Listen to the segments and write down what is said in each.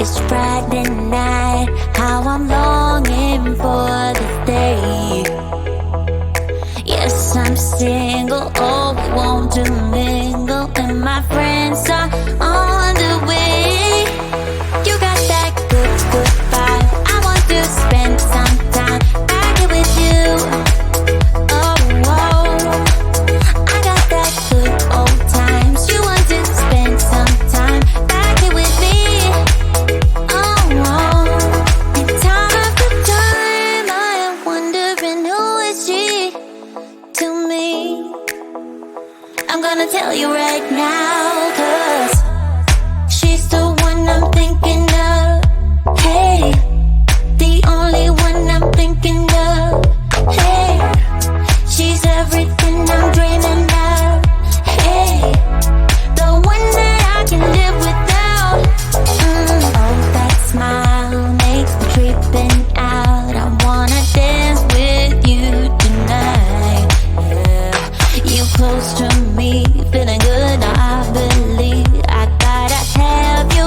It's Friday night, how I'm longing for this day. Yes, I'm single, oh, we want to mingle, and my friends are on the way. You got that good, good vibe. I want to spend some time back here with you. Oh, whoa. I got that good old times. You want to spend some time back here with me. Oh, whoa. And time after time, I am wondering who is she to me. I'm gonna tell you right now, 'cause she's the one I'm thinking of. Hey, the only one I'm thinking of. Hey, she's everything I'm dreaming of. Hey, the one that I can live without. Oh, that smile makes me tripping out. I wanna dance with you tonight. Yeah, you close to me, feeling good. I believe I gotta have you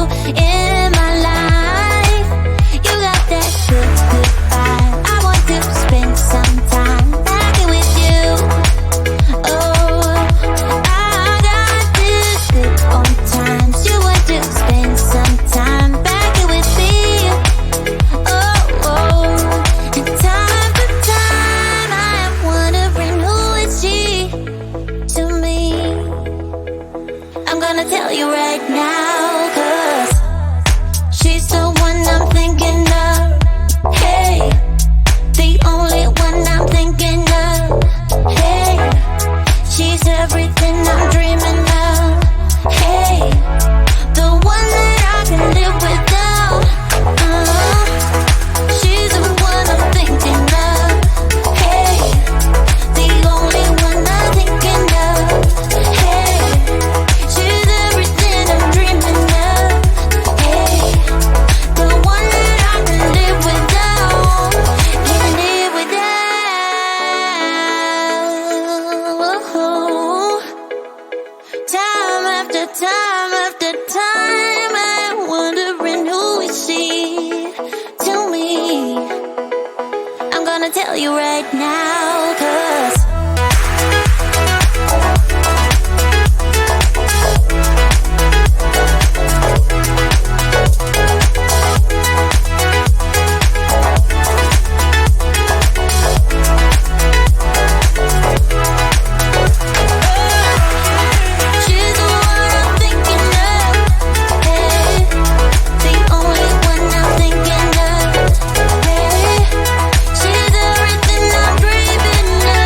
in my life. You got that good, good vibe. I want to spend some time back here with you. Oh, I got this good old times. You want to spend some time back here with me. Oh, and time after time, I am wondering who is she to me. I'm gonna tell you right now, 'cause she's the one I'm thinking of. Hey, the only one I'm thinking of. Hey, she's everything I'm dreaming of. Hey, the one that I can live without. She's the one I'm thinking of. Hey, the only one I'm thinking of. Hey, she's everything I'm dreaming of. Hey, the one that I can live without. Can live without. Time after time after time, I'm wondering who is she to me. I'm gonna tell you right now, 'cause she's the one I'm thinking of. Hey, the only one I'm thinking of. Hey, she's everything I'm dreaming of.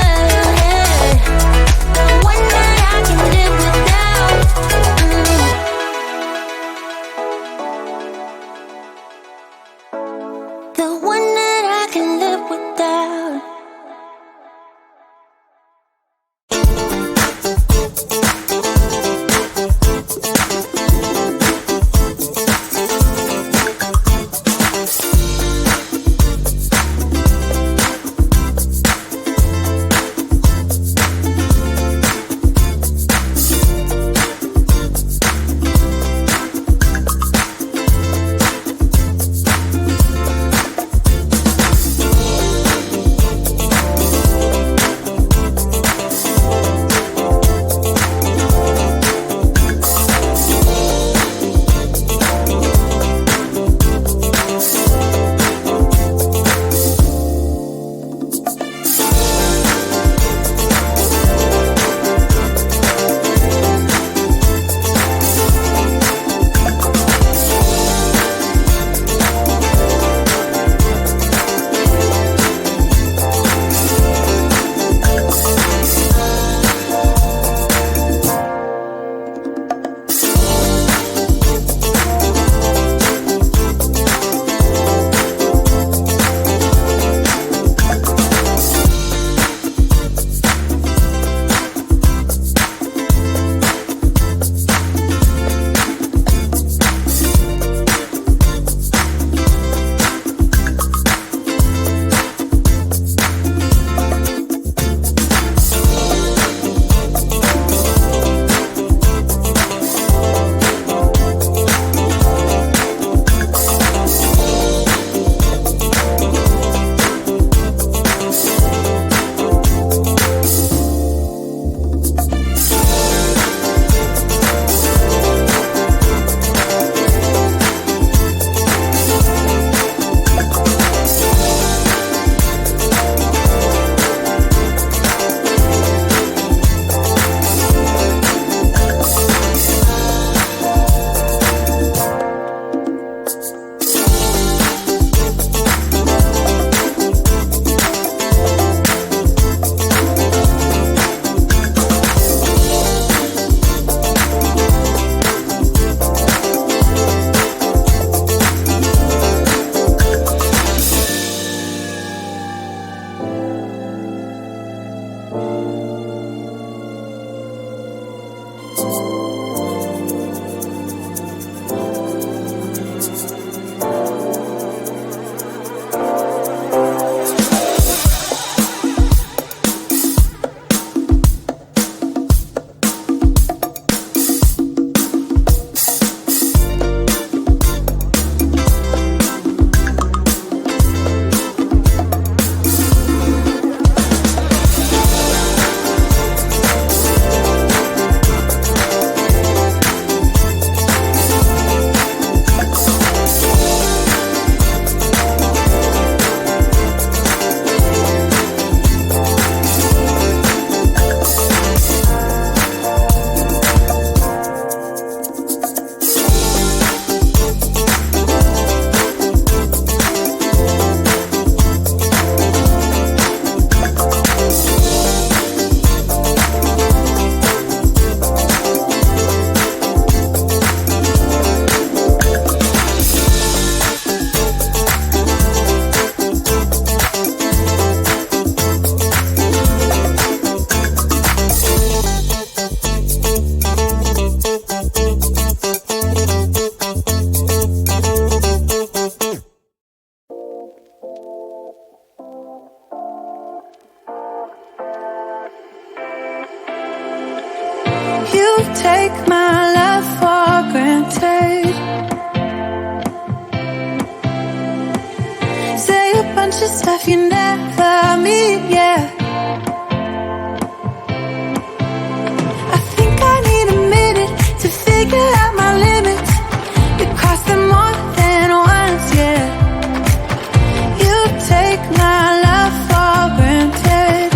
take my love for granted. Say a bunch of stuff you never mean, yeah. I think I need a minute to figure out my limits. You cross them more than once, yeah. You take my love for granted.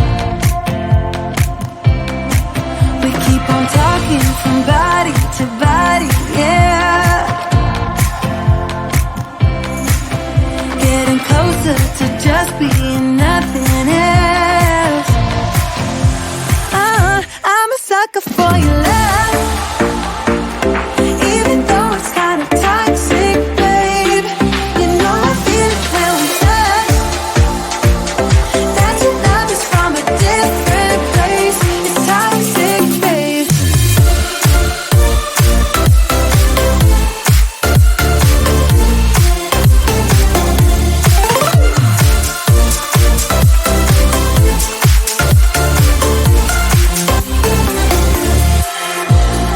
We keep on talking from body to body, yeah. Getting closer to just being nothing else. I'm a sucker for your love, even though it's kind of toxic, babe. You know I feel it when we touch, that your love is from a different place. It's toxic, babe.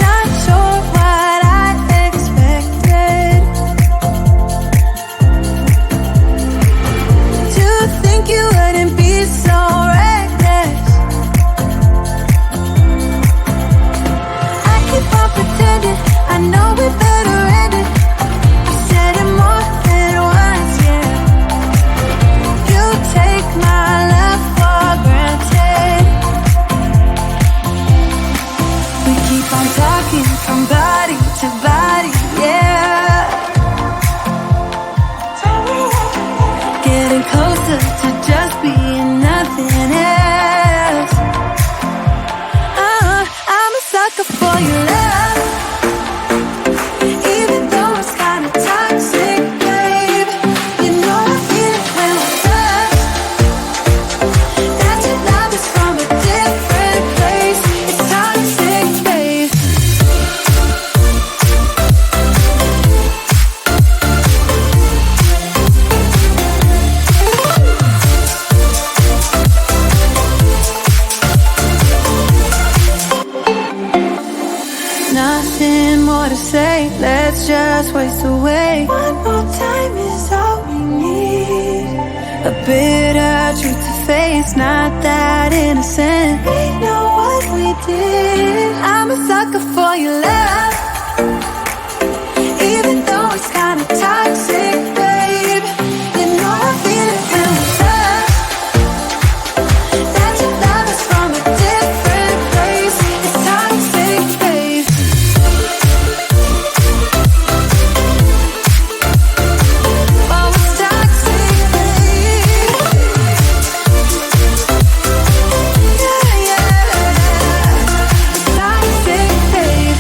Not sure what I expected. To think you wouldn't be so reckless. I keep on pretending I know we better end it. I said it more than once, yeah. You take my love for granted. We keep on talking from body to body, yeah. Getting closer to just being nothing else. I'm a sucker for your love, even though it's kind of toxic, babe. You know I feel it when we touch, that your love is from a different place. It's toxic, babe. Nothing more to say, let's just waste away. One more time is all we need. A bitter truth to face, not that innocent. We know what we did. I'm a sucker for your love, even though it's kind of toxic, babe. You know I feel it when we touch, that your love is from a different place. It's toxic, babe. Oh, it's toxic, babe. Yeah, yeah. It's toxic, babe.